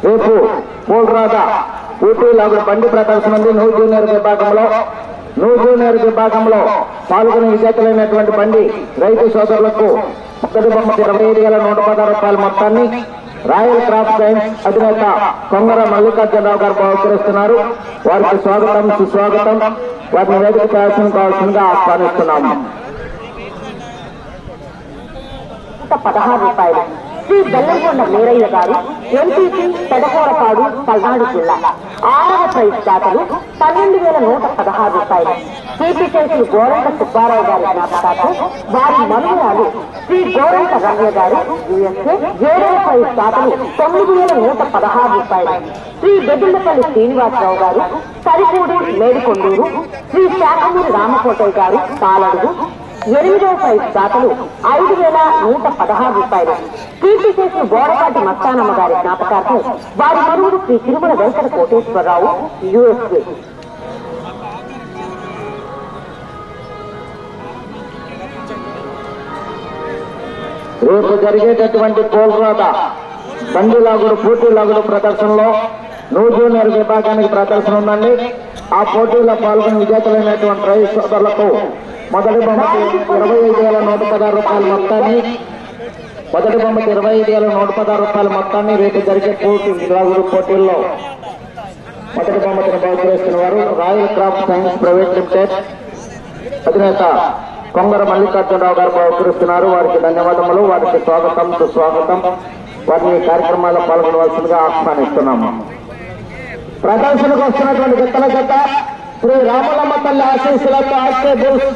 రేపు పోల్రాజ ఊటీ లాగుడు బండి ప్రదర్శన ఉంది. న్యూ జూనియర్ విభాగంలో పాల్గొని విజేతలైనటువంటి బండి రైతు సోదరులకు మొదటి బహుమతి 25,116 రూపాయల మొత్తాన్ని రాయల్ క్రాఫ్ట్ సైన్స్ అధినేత కొంగర మల్లికార్జునరావు గారు బహుకరిస్తున్నారు. వారికి స్వాగతం సుస్వాగతం. వారిని వేదిక కావాల్సిందిగా ఆహ్వానిస్తున్నాము. 16 రూపాయలు శ్రీ బెల్లంకొండ వీరయ్య గారు ఎంపీపీ పెదకూరపాడు పల్నాడు జిల్లా. 6వ ప్రైజ్ దాతలు 12,116 రూపాయలు. కీర్తి చేసిన గోరంట సుబ్బారావు గారి జ్ఞాపకార్థం వారి మనుమరాలు శ్రీ గోరంట రమ్య గారు యుఎస్ఏ. 7వ ప్రైజ్ దాతలు 9,116 రూపాయలు. శ్రీ బెదిల్లపల్లి శ్రీనివాసరావు గారు సరిపూడి మేడికొండూరు. శ్రీ శాఖమూరి రామకోటయ్య గారు పాలడుగు. 8వ ప్రైజ్ దాతలు 5,116 రూపాయలు. కీర్తి చేసిన గోడపాటి మస్తానమ్మ గారి జ్ఞాపకార్థం వారి మనువుడు శ్రీ తిరుమల వెంకట కోటేశ్వరరావు యుఎస్ఏ. రేపు జరిగేటటువంటి పోల్రాట బండిలాగుడు పోటీలాగుడు ప్రదర్శనలో న్యూ జూనియర్ విభాగానికి ప్రదర్శన ఉందండి. ఆ పోటీలో పాల్గొని విజేతలైనటువంటి రైతు సోదరులకు మొదటి బహుమతి 25,116 రూపాయల మొత్తాన్ని రేపు జరిగే లాగుడు పోటీల్లో మొదటి బహుమతిని బహుకరిస్తున్న వారు royal craft science private limited అధినేత కొంగర మల్లికార్జునరావు గారు బహుకరిస్తున్నారు. వారికి ధన్యవాదములు. వారికి స్వాగతం సుస్వాగతం. వారిని ఈ కార్యక్రమాల్లో పాల్గొనవలసిందిగా ఆహ్వానిస్తున్నాము. ప్రదర్శనకు వస్తున్నటువంటి గిత్తల జత శ్రీ రామలమ్మ తల్లి ఆశీస్సులతో ఆర్కే బుల్స్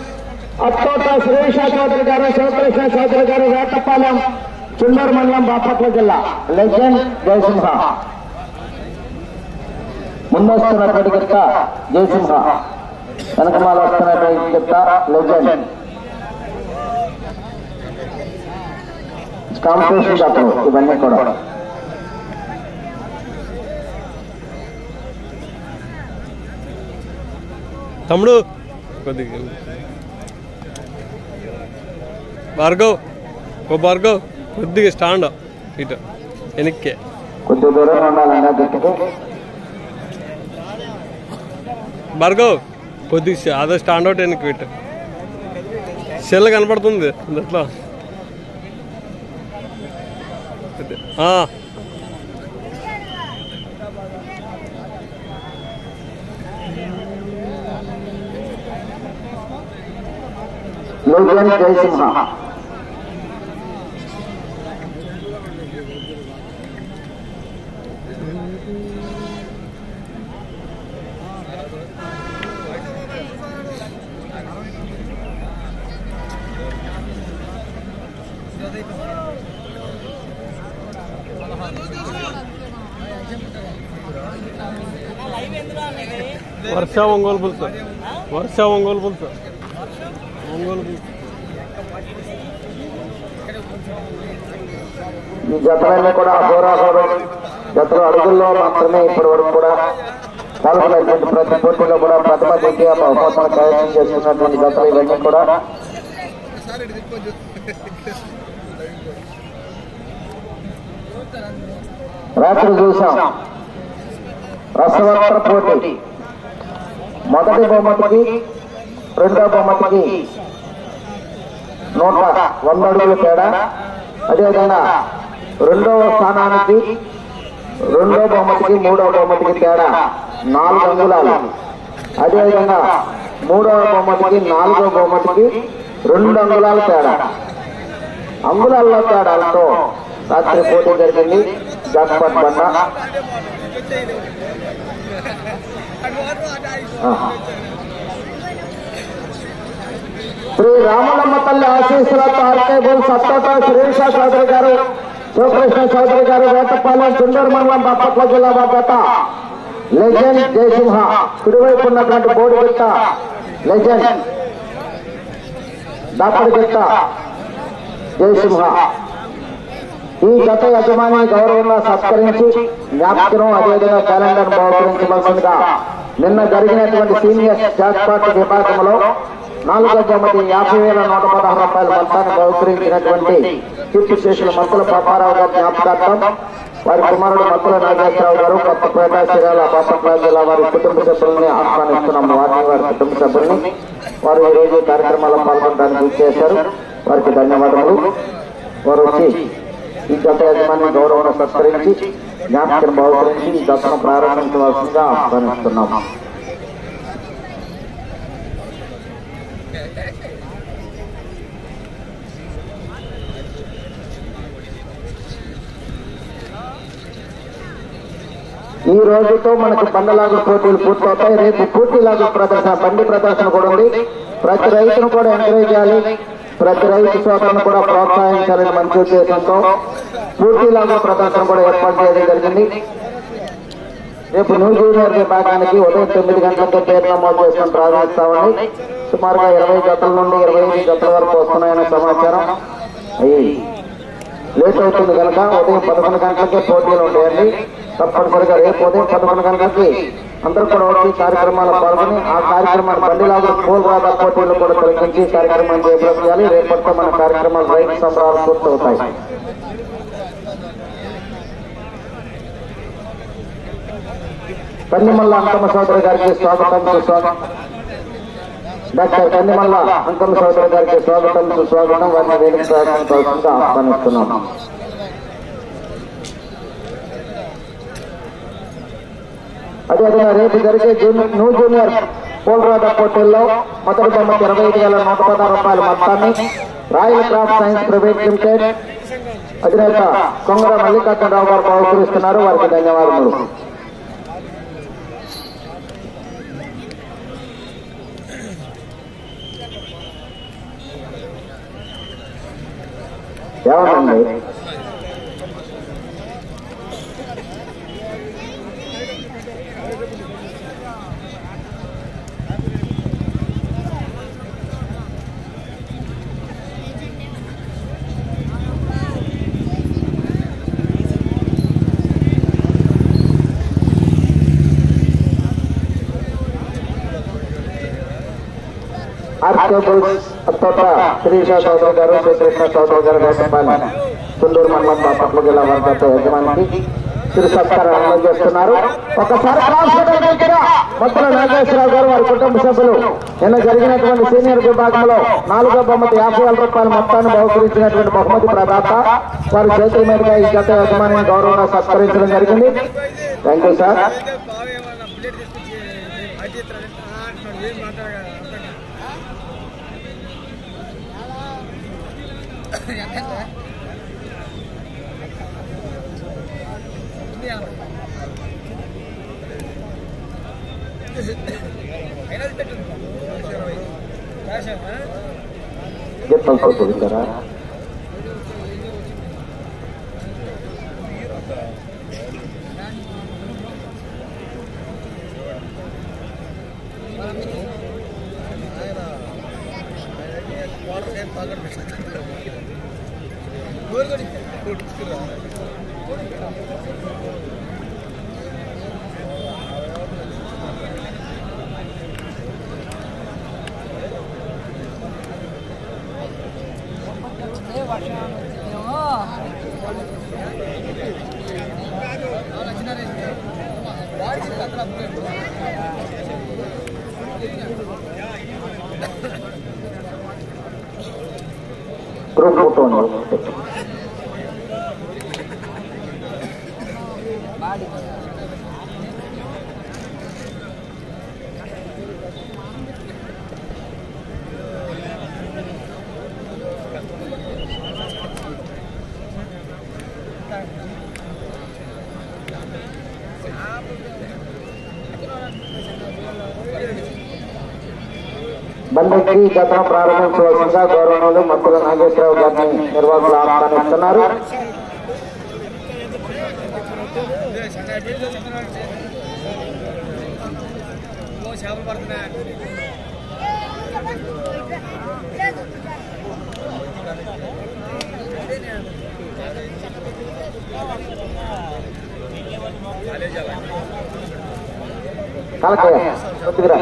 అత్తోట శ్రీష చౌదరి గారు, శివకృష్ణ చౌదరి గారు, వేటపాలెం, చుండూరు మండలం, బాపట్ల జిల్లా. లెజెండ్ జయసింహ ముందొస్తున్నటువంటి గిత్త జయసింహ, వెనకమాల వస్తున్నటువంటి గిత్త లెజెండ్. కాంపిటీషన్ జతలు ఇవన్నీ కూడా. తమ్ముడు కొద్దిగా భార్గవ్ కొద్దిగా స్టాండ్ ఇటు వెనక్కి కొద్ది దూరంగా ఉండాలండి. భార్గవ్ కొద్దిగా అదే స్టాండ్ అవుట్ వెనక్కి పెట్టు. సెల్ కనపడుతుంది దాంట్లో. జయసింహ వర్ష ఒంగోలు పులుసు ఈ జతలన్నీ కూడా హోరాహోరం జతలు అడుగుల్లో మాత్రమే ఇప్పటి వరకు కూడా పాల్గొనేటువంటి ప్రతి పోటీలో కూడా ప్రథమ ద్వితీయ బహుమతులను కైవసం చేస్తున్నటువంటి జతలు ఇవన్నీ కూడా. రాత్రి చూసాం రసవత్ర పోటీ. మొదటి బహుమతికి రెండో బహుమతికి 100 అడుగుల తేడా. అదేవిధంగా రెండవ స్థానానికి రెండో బహుమతికి మూడవ బహుమతికి తేడా 4 అంగుళాలు. అదేవిధంగా మూడవ బహుమతికి నాలుగవ బహుమతికి 2 అంగుళాల తేడా. అంగుళాల్లో తేడాలతో రాత్రి పోటీ జరిగింది. జాక్పాట్ బండ శ్రీ రామలమ్మ తల్లి ఆశీస్సులతో ఆర్కే బుల్స్ అత్తోట శ్రీష చౌదరి గారు, శివకృష్ణ చౌదరి గారు, వేటపాలెం, చుండూరు మండలం, బాపట్ల జిల్లా బాధ్యత. లెజెండ్ జయసింహ కుడివైపు ఉన్నటువంటి బోర్డు గిత్త లెజెండ్, దాపడి గిత్త జయసింహ. ఈ గత యజమాని గౌరవంగా సత్కరించి జ్ఞాపకం అదేవిధంగా క్యాలెండర్ బహుకరించవలసిందిగా నిన్న జరిగినటువంటి సీనియర్ జాక్పాట్ విభాగంలో 4వ బహుమతి 50,116 రూపాయల మొత్తాన్ని బహుకరించినటువంటి కీర్తి శేషుల మంత్రుల పాపారావు గారి జ్ఞాపకార్థం వారి కుమారుడు మత్తుల నాగేశ్వరరావు గారు కొత్తపేట చీరాల బాపట్ల జిల్లా వారి కుటుంబ సభ్యుల్ని ఆహ్వానిస్తున్నాము. వారి కుటుంబ సభ్యుల్ని వారు ఈ రోజు కార్యక్రమాల్లో పాల్గొనడానికి చేశారు. వారికి ధన్యవాదములు. వారు వచ్చి ఈ జత యజమాని గౌరవం సత్కరించి జ్ఞాపకం బహుకరించి ఈ జతను ప్రారంభించవలసిందిగా ఆహ్వానిస్తున్నాము. ఈ రోజుతో మనకు బండలాగుల పోటీలు పూర్తవుతాయి. రేపు పూర్తిలాగు ప్రదర్శన, బండి ప్రదర్శన కూడా ఉంది. ప్రతి రైతును కూడా ఎంకరేజ్ చేయాలి, ప్రతి రైతు సోదరును కూడా ప్రోత్సహించాలని మంచి ఉద్దేశంతో పూర్తిలాగు ప్రదర్శన కూడా ఏర్పాటు చేయడం జరిగింది. రేపు న్యూ జూనియర్ విభాగానికి ఉదయం 9 గంటలకే పేరు నమోదు చేసుకుని ప్రారంభిస్తామని సుమారుగా 20 జతల నుండి 25 జతల వరకు వస్తున్నాయనే సమాచారం. అవి లేట్ అవుతుంది కనుక ఉదయం 11 గంటలకే పోటీలు ఉంటాయండి. తప్పనిసరిగా రేపు ఉదయం 11 గంటలకి అందరూ కూడా వచ్చి కార్యక్రమాల్లో పాల్గొని ఆ కార్యక్రమాన్ని బండిలాగా పోల్ రాదా పోటీలు కూడా తొలగించి కార్యక్రమాన్ని చేపట్టాలి. రేపటితో మన కార్యక్రమాలు రైతు సంబరాలు పూర్తవుతాయి. కన్నిమల్ల అంకమ్మ సోదరి గారికి స్వాగతం సుస్వాగతం. డాక్టర్ కన్నిమల్ల అంకమ్మ సోదరి గారికి స్వాగతం సుస్వాగతం. వారిని వేదిక ప్రారంభించవలసిందిగా ఆహ్వానిస్తున్నాము. అదేవిధంగా రేపు జరిగే న్యూ జూనియర్ పోల్రాదా పోటీల్లో మొదటి బొమ్మకి 25,116 రూపాయల మొత్తాన్ని royal craft science private limited అధినేత కొంగర మల్లికార్జునరావు గారు బహుకరిస్తున్నారు. వారికి ధన్యవాదములు. ఏమండి ఆర్కేబుల్స్ అత్తోట శ్రీషా చౌదరి గారు, శ్రీకృష్ణ చౌదరి గారు, వేసంపాలి తుండూరు మండలం బాపట్ల జిల్లా వారి యజమానికి తిరు సత్కారం అందజేస్తున్నారు. ఒకసారి మత్తుల నాగేశ్వరరావు గారు, వారి కుటుంబ సభ్యులు నిన్న జరిగినటువంటి సీనియర్ విభాగంలో 4వ బహుమతి 50,000 రూపాయల మొత్తాన్ని బహుకరించినటువంటి బహుమతి ప్రదాత వారి చేతుల మీదుగా ఈ గత యజమానిని గౌరవంగా సత్కరించడం జరిగింది. Thank you sir. చూస్తారా గ్రూప్ ఫోటో బండికి గతం ప్రారంభించవలసిందిగా గౌరవనీయులు మత్తుల నాగేశ్వరరావు గారిని నిర్వాహకులు ఆహ్వానిస్తున్నారు. కలకయ్య కొద్దిగా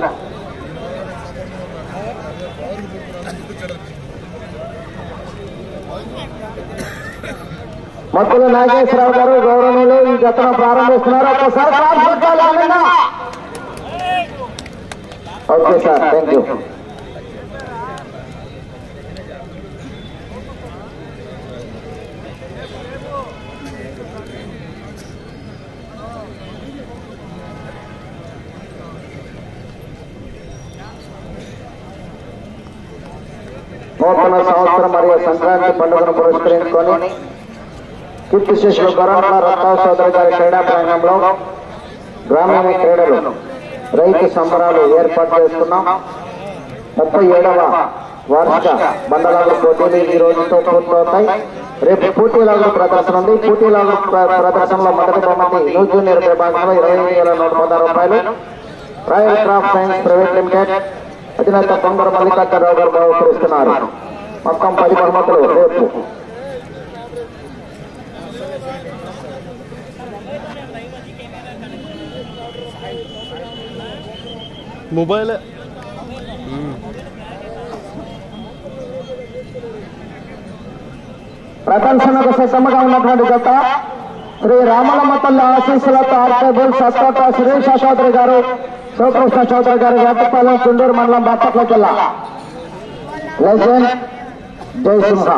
మత్తుల నాగేశ్వరరావు గారు గౌరవనీయులు ఈ జతను ప్రారంభిస్తున్నారు. ఒక్కసారి ఓకే సార్, థ్యాంక్ యూ. నూతన సంవత్సరం మరియు సంక్రాంతి పండుగను పురస్కరించుకొని కీర్తి శిష్యులు గొర్రంట్ల రత్తావు చౌదరి గారి క్రీడా ప్రాంగణంలో గ్రామీణ క్రీడలు రైతు సంబరాలు ఏర్పాటు చేస్తున్నాం. 37వ వార్షిక బండలాగుడు పోటీలు ఈ రోజుతో పూర్తవుతాయి. రేపు పూటీలాగుడు ప్రదర్శన ఉంది. పూటీలాగుడు ప్రదర్శనలో మొదటి బహుమతి న్యూ జూనియర్ విభాగంలో 25,116 రూపాయలు royal craft science private limited అధినేత కొంగర మల్లికార్జునరావు గారు బహుకరిస్తున్నారు. మొత్తం 10 బహుమతులు రేపు. మొబైల్ ప్రదర్శనకు సిద్ధంగా ఉన్నటువంటి జత శ్రీ రామలమ్మ తల్లి ఆశీస్సులతో ఆర్కేబుల్ సత్తోట సురేష్ చౌదరి గారు, శివకృష్ణ చౌదరి గారు, వేటపాలెం చుండూరు మండలం బాపట్ల జిల్లా. లెజెండ్ జయసింహ.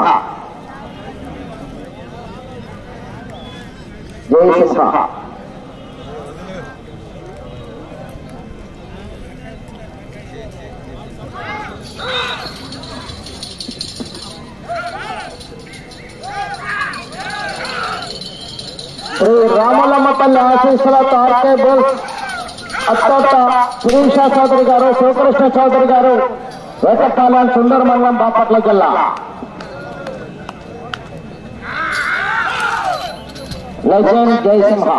శ్రీ రామలమ్మ తల్లి ఆశీస్సులతో ఆర్కేబుల్ అత్తోట శిరీష చౌదరి గారు, శివకృష్ణ చౌదరి గారు, వేటపాలెం చుండూరు మండలం బాపట్ల జిల్లా. లెజెండ్ జయసింహ.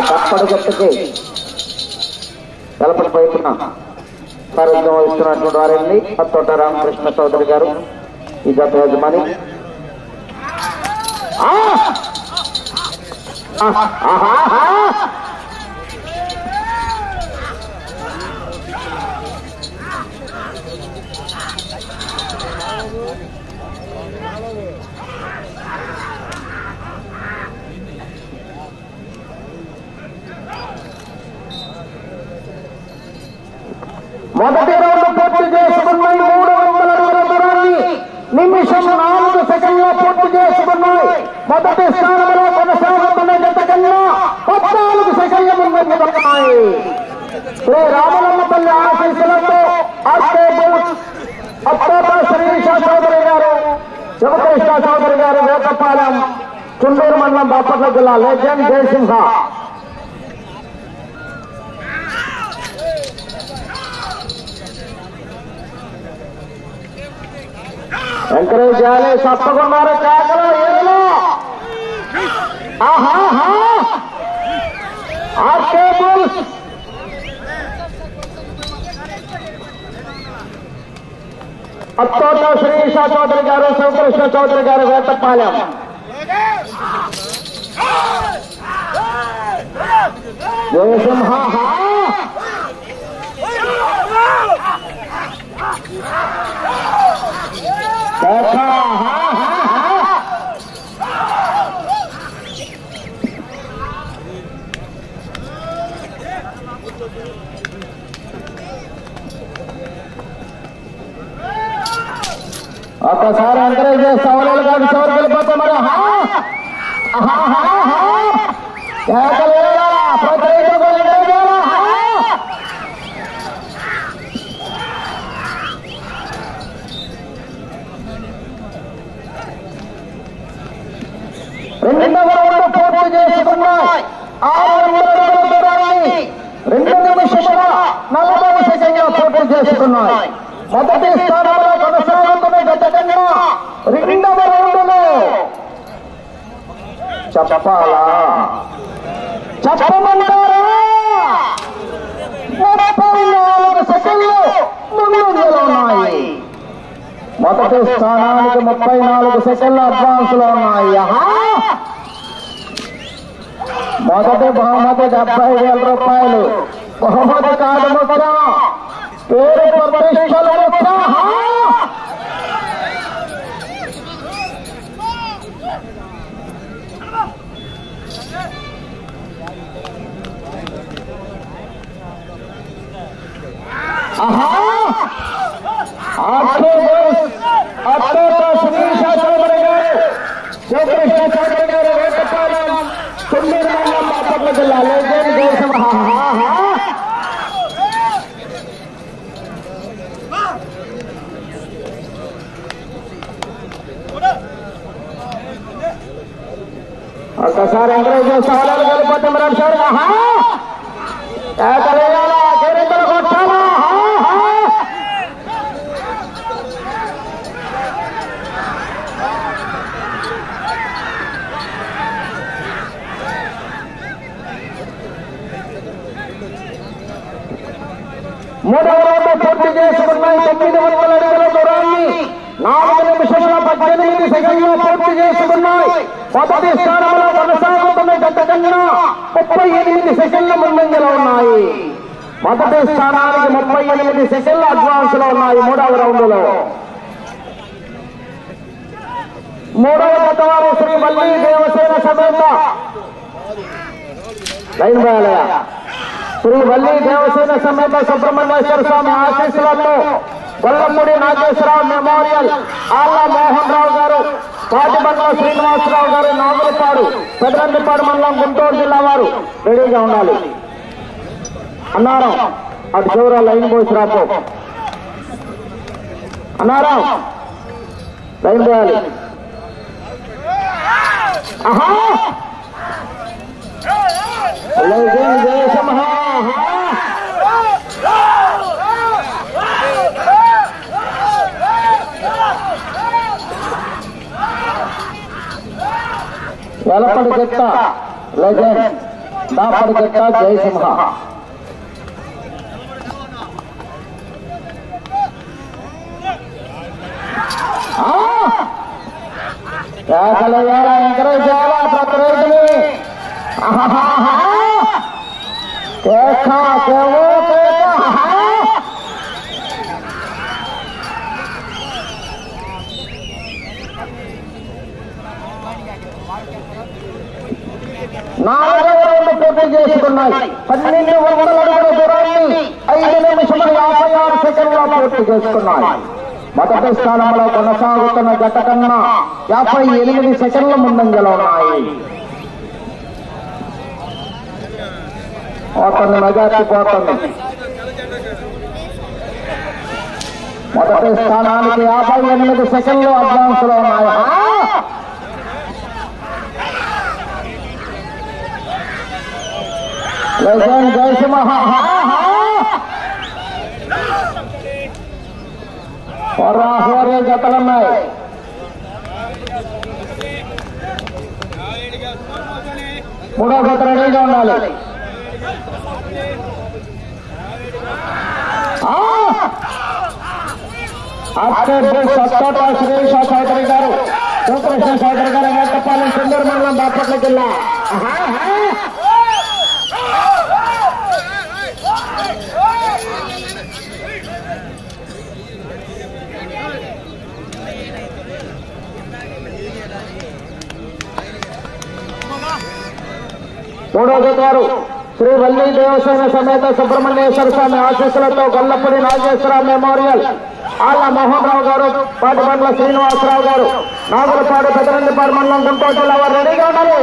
తప్పటి గట్టుకి తలపడి పైపున సారథ్యం వహిస్తున్నటువంటి వారండి అత్తోట రామకృష్ణ చౌదరి గారు, ఈ జత యజమాని. మొదటి రౌండ్ పూర్తి చేసుకున్నాయి. 300 అడుగుల దూరాన్ని నిమిషం 4 సెకండ్లో పూర్తి చేసుకున్నాయి. మొదటి స్థానంలో కొనసాగుతున్న జత కన్నా 14 సెకండ్ల ముందున్నాయి. శ్రీ రామలమ్మ తల్లి ఆశీస్సులతో అత్తోట శ్రీష చౌదరి గారు, శివకృష్ణ చౌదరి గారు, వేటపాలెం చుండూరు మండలం బాపట్ల జిల్లా. లెజెండ్ జయసింహ. ఎంకరేజ్ చేయాలి. తప్పకున్నారు కేకలు ఏదో. అత్తోట శ్రీష చౌదరి గారు, శివకృష్ణ చౌదరి గారు, వేటపాలెం. జయసింహ. ఒకసారి ఎంకరేజ్ చేస్తే అవలేలు కాదు, చివరికి వెళ్ళిపోతే మరి రెండవ రౌండ్ పూర్తి చేసుకున్నాయి. 600 అడుగుల దూరాన్ని 2 నిమిషముల 40 సెకండ్లో పూర్తి చేసుకున్నాయి. మొదటి స్థానంలో కొనసాగుతున్న జత కన్నా రెండవ రౌండ్లో చెప్పాలా చెప్పమంటారా 34 సెకండ్లు ముందంజలో ఉన్నాయి. మొదటి స్థానానికి 34 సెకండ్ల అడ్వాన్స్ లో ఉన్నాయి. మొదటి బహుమతి 70,000 రూపాయలు. బహుమతి కాదు ముఖ్యం, పేరు ప్రతిష్టలు ముఖ్యం. శ్రీ చౌదరి గారు, శివకృష్ణ చౌదరి గారు, వేటపాలెం తుమ్మూరు మండలం బాపట్ల జిల్లా. లేజెండ్ దేశం. ఒక్కసారి ఎంకరేజ్ సవాళ్ళు కలిపోతే మరి సార్ ఏకలేయాలా, కేరింతలు కొట్టాలా. మూడవ రౌండ్ పూర్తి చేసుకున్నాయి. 900 అడుగుల దూరాన్ని 4 నిమిషముల 18 సెకండ్లు పూర్తి చేసుకున్నాయి. మొదటి స్థానంలో కొనసాగుతున్న గత కన్నా 38 సెకండ్ల ముందంజలో ఉన్నాయి. మొదటి స్థానానికి 38 సెకండ్ల అడ్వాన్స్ లో ఉన్నాయి. మూడవ రౌండ్ లో మూడవ గత వారు శ్రీ వల్లి దేవసేన సమేత లైన్ బాలయ శ్రీ వల్లి దేవసేన సమేత సుబ్రహ్మణ్యేశ్వర స్వామి ఆశీస్సులతో గొల్లపూడి నాగేశ్వరరావు మెమోరియల్ ఆళ్ల మోహన్ రావు గారు, పాటిబండ్ల శ్రీనివాసరావు గారు, నాగులపాడు పెదరందిపాడు మండలం గుంటూరు జిల్లా వారు రెడీగా ఉండాలి. అన్నారం అటు చివర లైన్ పోసి రాపో. అన్నారం లైన్ పోయాలి. వెలపడి చెత్త లెజెండ్, దాపడి చెత్త జయసింహ. ఎంకరేజ్ చేయాలా ప్రతి రైతుని. నాలుగవ రౌండ్ పూర్తి చేసుకున్నాయి. 1200 అడుగుల దూరాన్ని 5 నిమిషముల 56 సెకండ్లో పూర్తి చేసుకున్నాయి. మొదటి స్థానంలో కొనసాగుతున్న గత కన్నా 58 సెకండ్ల ముందంజలో ఉన్నాయి. పోతుంది మెజార్టీ పోతుంది. మొదటి స్థానానికి 58 సెకండ్లు అడ్వాన్స్ లో ఉన్నాయి. లెజెండ్ జయసింహ హోరే జతలున్నాయి. మూడో జత రెడీగా ఉండాలి. సత్తోట శ్రీష చౌదరి గారు, శివకృష్ణ చౌదరి గారు, వేటపాలెం తుమ్మూరు మండలం బాపట్ల జిల్లా. మూడో జత వారు శ్రీ వల్లి దేవసేన సమేత సుబ్రహ్మణ్యేశ్వర స్వామి ఆశీస్సులతో గొల్లపూడి నాగేశ్వరరావు మెమోరియల్ ఆళ్ల మోహన్ రావు గారు, పాటిబండ్ల శ్రీనివాసరావు గారు, నాగులపాడు పెదరందిపాడు మండలం గుంటూరు జిల్లా వారు రెడీగా ఉండాలి.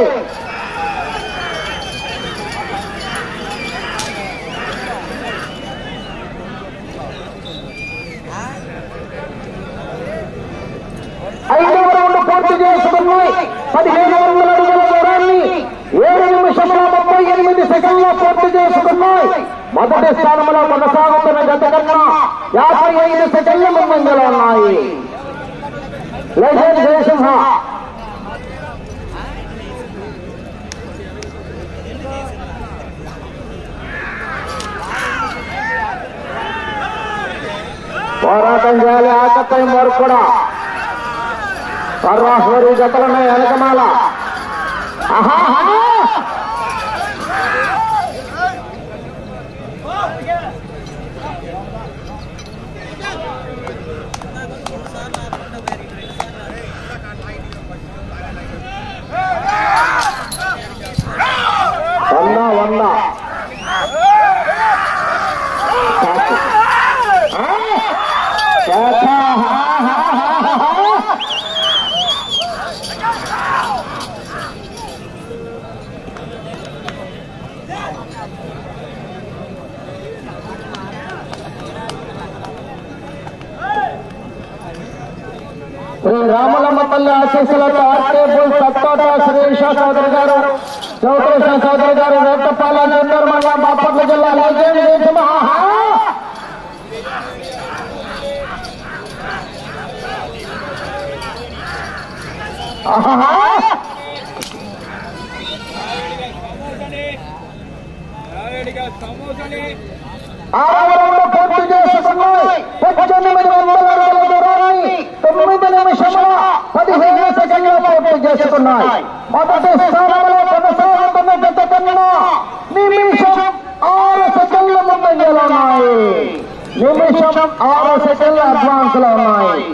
ఐదవ రౌండ్ పూర్తి చేసుకున్నాయి. 1500 అడుగుల దూరాన్ని 7 నిమిషముల 38 సెకండ్లో పూర్తి చేసుకున్నాయి. మొదటి స్థానంలో కొనసాగుతున్న గత కన్నా 55 సెకండ్ల ముందంజలో ఉన్నాయి. లెజెండ్ జయసింహ. పోరాటం చేయాలి ఆకతాయి వరకు కూడా. సర్వాహోరి జతలున్నాయి వెనకమాల. శ్రీ రామలమ్మ తల్లి ఆశీస్సులతో ఆర్కేబుల్ సత్తోట శ్రీష చౌదరి గారు, శివకృష్ణ చౌదరి గారు, వేటపాలెం నెల్లూరు మండలం బాపట్ల జిల్లా. పూర్తి చేసుకున్నాయి. 1800 దూరాన్ని 9 నిమిషముల 15 సెకండ్లు పూర్తి చేసుకున్నాయి. మొదటి స్థానంలో కొనసాగుతున్న జత కన్నా నిమిషం 6 సెకండ్ల ముందంజలో ఉన్నాయి. నిమిషం 6 సెకండ్ల అడ్వాన్స్ లో ఉన్నాయి.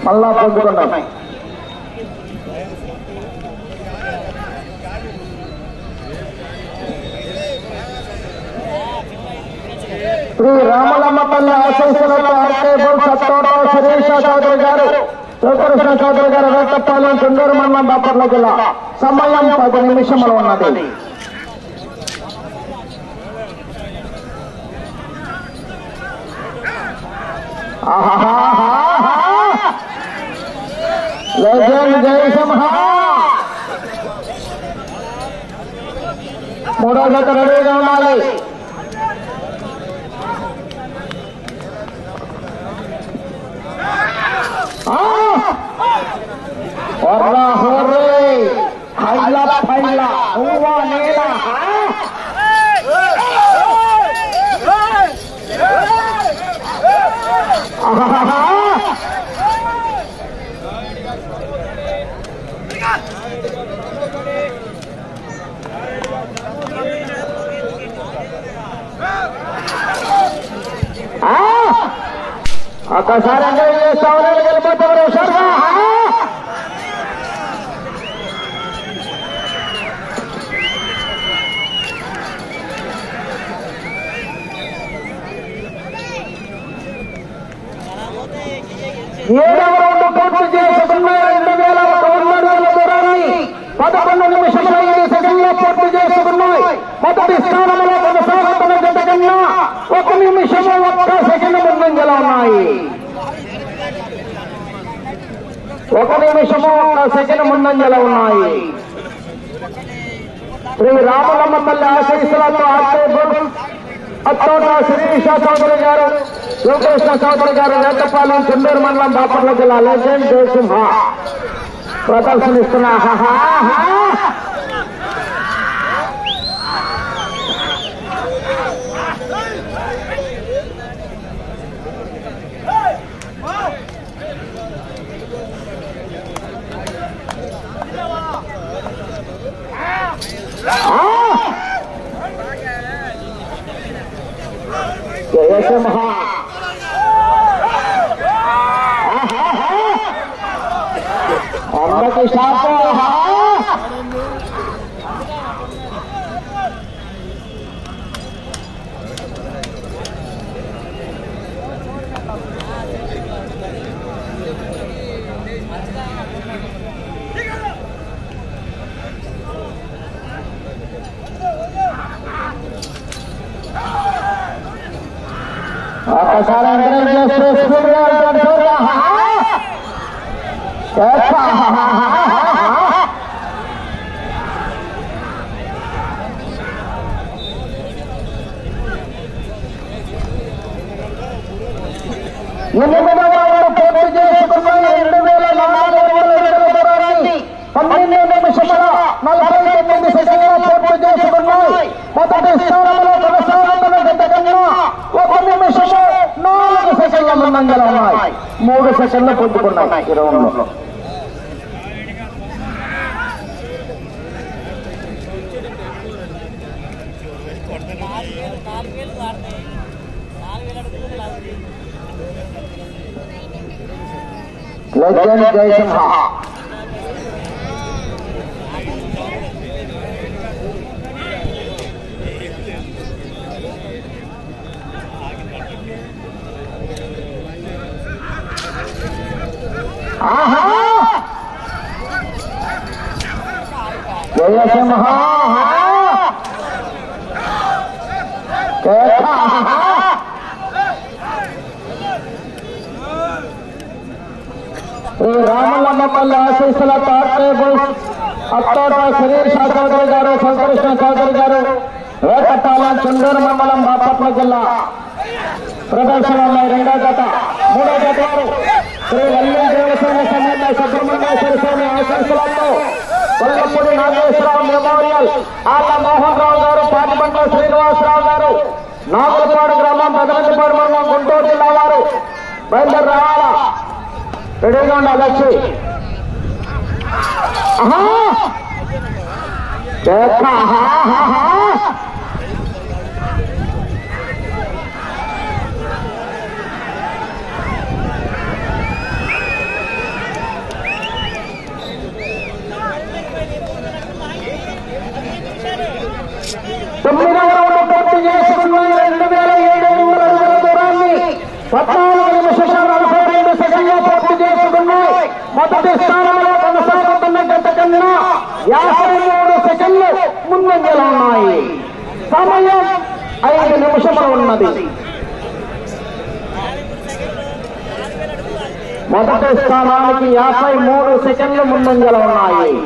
మళ్ళా పొందుకున్నాయి. శ్రీ రామలమ్మ తల్లి ఆశీస్సులతో ఆర్కేబుల్ సత్తోట శ్రీష చౌదరి గారు, శివకృష్ణ చౌదరి గారు, వేటపాలెం నెల్లూరు మండలం బాపట్ల జిల్లా. సమయం 10 నిమిషములు ఉన్నది. జయసింహ మూడో జత రెడీగా ఉండాలి. ఒకసారి ఎంజాయ్ చేస్తా ఉన్నారు. వెళ్ళిపోతారు శర్మ. ఏడవ రౌండ్ పూర్తి చేసుకున్నారు. 2100 దూరాన్ని 11 నిమిషముల 5 సెకండ్లో పూర్తి చేసుకున్నాయి. మొదటి స్థానంలో కొనసాగుతున్న జత కన్నా 1 నిమిషము 1 సెకండ్ ముందంజలో ఉన్నాయి. 1 నిమిషము 1 సెకండ్ ముందంజలో ఉన్నాయి. శ్రీ రామలమ్మ తల్లి ఆశీస్సులతో ఆర్కేబుల్ సత్తోట శ్రీష చౌదరి గారు, శివకృష్ణ చౌదరి గారు, వేటపాలెం నెల్లూరు మండలం బాపట్ల జిల్లా. లెజెండ్ జయసింహ ప్రదర్శనిస్తున్నా. జయసింహ అందరికి షాపు. ఒకసారి ఎంకరేజ్ చేస్తూ స్పీడ్ గా వెళ్తాడు. పూర్తి చేసుకున్నాయి. 2400 దూరాన్ని 12 నిమిషముల 49 సెకండ్ల పూర్తి చేసుకున్నాయి. మొదటి స్థానంలో కొనసాగుతున్న జత కన్నా 1 నిమిషము 4 సెకండ్ల ముందంజలో ఉన్నాయి. 3 సెకండ్లు పొందుకున్నాయి ఈ రౌండ్ లో. లెజెండ్ జయసింహ జయసింహ శ్రీ రామలమ్మపల్లి ఆశీస్సుల థర్డ్ టేబుల్స్ అత్తోట శరీర్ చౌదరి గారు, శంకరకృష్ణ చౌదరి గారు, వేటపాలెం, చుండూరు మండలం, బాపట్ల జిల్లా ప్రదర్శన ఉన్నాయి. రెండో జత. మూడో జత వారు శ్రీ వల్లి దేవసేన సమేత సుబ్రహ్మణ్యేశ్వర స్వామి ఆశీస్సులతో కొల్లపూడి నాగేశ్వరరావు మెమోరియల్, ఆళ్ళ మోహన్ రావు గారు, పాటిబండ్ల శ్రీనివాసరావు గారు, నాగులపాడు గ్రామం, పెదలంటిపాడు మండలం, గుంటూరు జిల్లా వారు బయలుదేరి రావాలా. రెడీగా ఉండాలి. వచ్చి తొమ్మిదవ రౌండ్ పూర్తి చేసుకున్నాయి. 2700 అడుగుల దూరాన్ని 14 నిమిషాల 42 సెకండ్లు పూర్తి చేసుకున్నాయి. మొదటి స్థానంలో కొనసాగుతున్న గంట కన్నా 53 సెకండ్లు ముందంజలో ఉన్నాయి. సమయం 5 నిమిషములు ఉన్నది. మొదటి స్థానానికి 53 సెకండ్లు ముందంజలో ఉన్నాయి.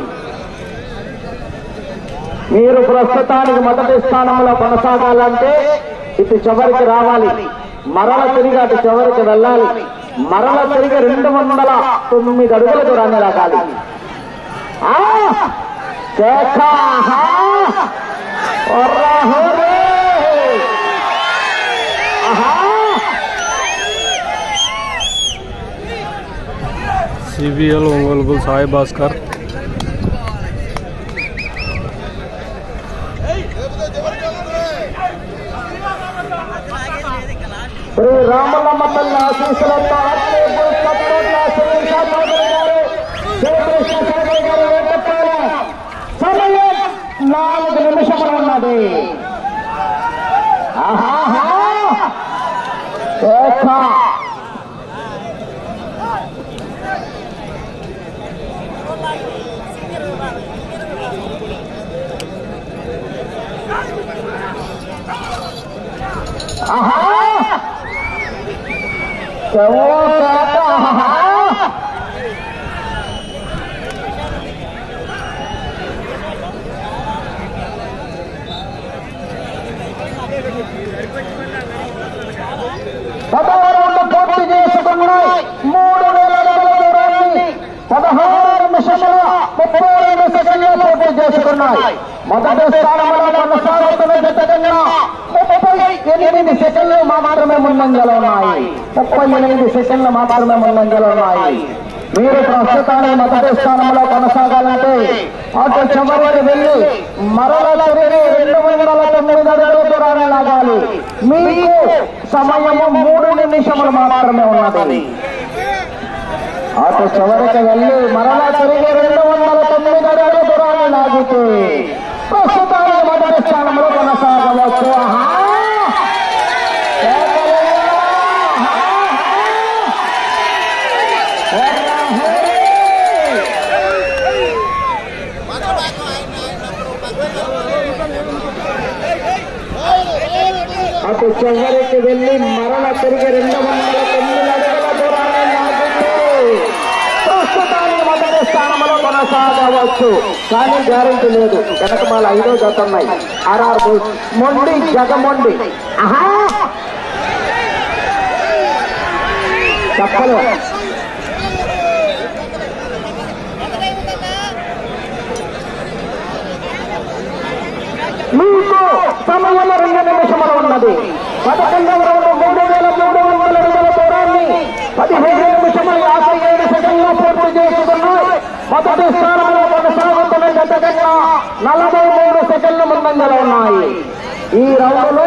మీరు ప్రస్తుతానికి మొదటి స్థానంలో కొనసాగాలంటే ఇటు చివరికి రావాలి, మరల తిరిగి అటు చివరికి వెళ్ళాలి, మరల తిరిగి 209 అడుగుల దూరాన్ని లాగాలి. సిబిఎల్ ఒంగోలు సాయి భాస్కర్. శ్రీ రామలమ్మపల్లి ఆశీస్సులతో సమయం 4 నిమిషములు ఉన్నది. పదహారు పూర్తి చేసుకున్నాయి. 3000 అడుగుల దూరాన్ని 16 నిమిషముల 32 సెకండ్లు పూర్తి చేసుకున్నాయి. మొదటి స్థానంలో కొనసాగుతున్న జత కన్నా 38 సెకండ్లు మాత్రమే ముందంజలో ఉన్నాయి. 38 సెకండ్లు మాత్రమే ముందంజలో ఉన్నాయి. మీరు ప్రస్తుతానికి మొదటి స్థానంలో కొనసాగాలంటే అటు చివరికి వెళ్ళి మరల తిరిగి 209 అడుగుల దూరాన్ని లాగాలి. మీకు సమయము 3 నిమిషములు మాత్రమే ఉన్నది. అటు చివరికి వెళ్ళి మరల తిరిగి 209 అడుగుల దూరాన్ని లాగితే ప్రస్తుతానికి మొదటి స్థానంలో కొనసాగవచ్చు. అటు చివరికి వెళ్ళి మరల తిరిగి 209 అడుగుల దూరాన్ని లాగితే ప్రస్తుతానికి మొదటి స్థానంలో కొనసాగవచ్చు. కానీ గ్యారెంటీ లేదు. వెనకమాల 5వ జత ఉన్నాయి. ఆర్ఆర్ మొండి జగమొండి చెప్పలు. మీకు సమయం 2 నిమిషములు ఉన్నది. 11వ రౌండ్ 3300 అడుగుల దూరాన్ని 15 నిమిషములు 57 సెకండ్లు పూర్తి చేసుకున్నాయి. మొదటి స్థానంలో కొనసాగుతున్న జత కన్నా 43 సెకండ్లు ముందంజలో ఉన్నాయి. ఈ రౌండ్లో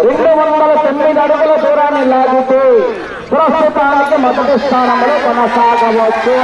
209 అడుగుల దూరాన్ని లాగితే ప్రస్తుతానికి మొదటి స్థానంలో కొనసాగవచ్చు.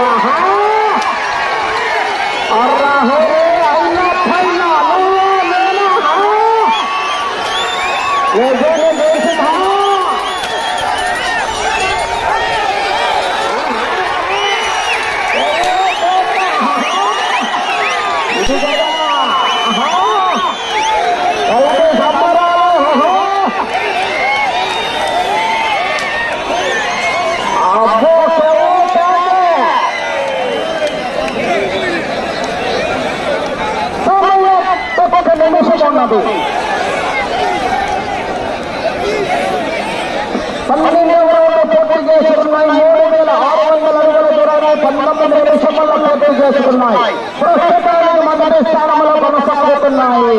పూర్తి చేసుకున్నాయి. ప్రస్తుతానికి మొదటి స్థానంలో కొనసాగుతున్నాయి.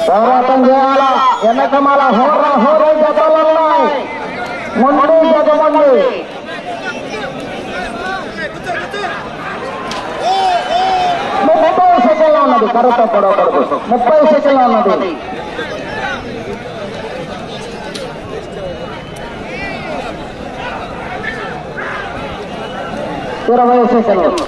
పోరాటం చేయాలా, వెనకమాల హోరా హోరే జతలున్నాయి. ముందు జగమంది 30 సెకండ్లు ఉన్నది. కరెక్ట్ పడకూడదు. 30 సెకండ్లు ఉన్నది. 20 సెకండ్లు.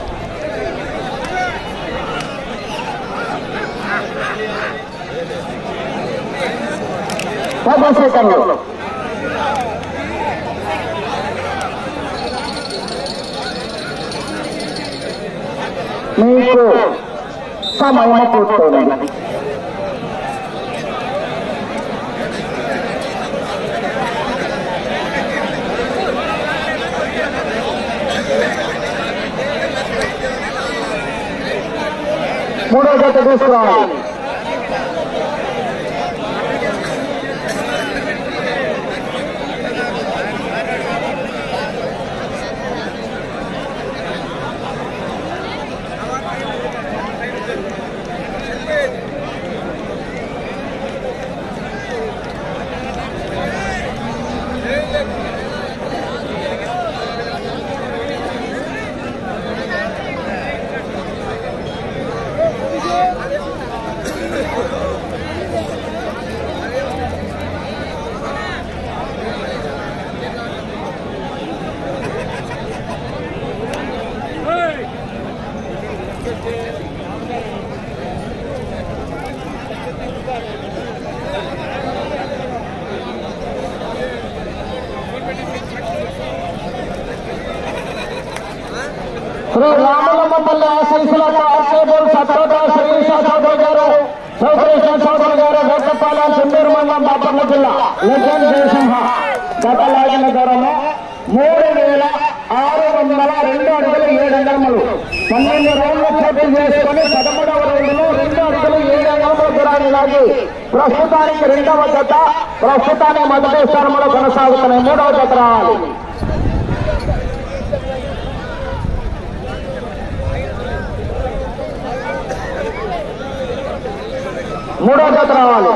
10 సెకండ్లు. మీకు సమయం పూర్తయినది. మూడో జత తీసుకురావాలి. శ్రీ రామలమ్మపల్లి ఆశీస్సులతో ఆర్కేబుల్ సత్రోజ శ్రీ సోదరు గారు, శ్రీకృష్ణ సోదరు గారు, గొప్పపాల చిందూరు మండలం బాపట్ల జిల్లా లెజెండ్ జయసింహ గత లాగిన దూరము 3602 అడుగులు 7 అంగుళములు. 12 రౌండ్లు పూర్తి చేసుకుని 13వ రౌండ్లో 2 అడుగులు 7 అంగుళముల దూరాన్ని లాగి ప్రస్తుతానికి 2వ జత, ప్రస్తుతానికి మొదటి స్థానంలో కొనసాగుతున్నాయి. 3వ జత రావాలి. మూడో జత రావాలి.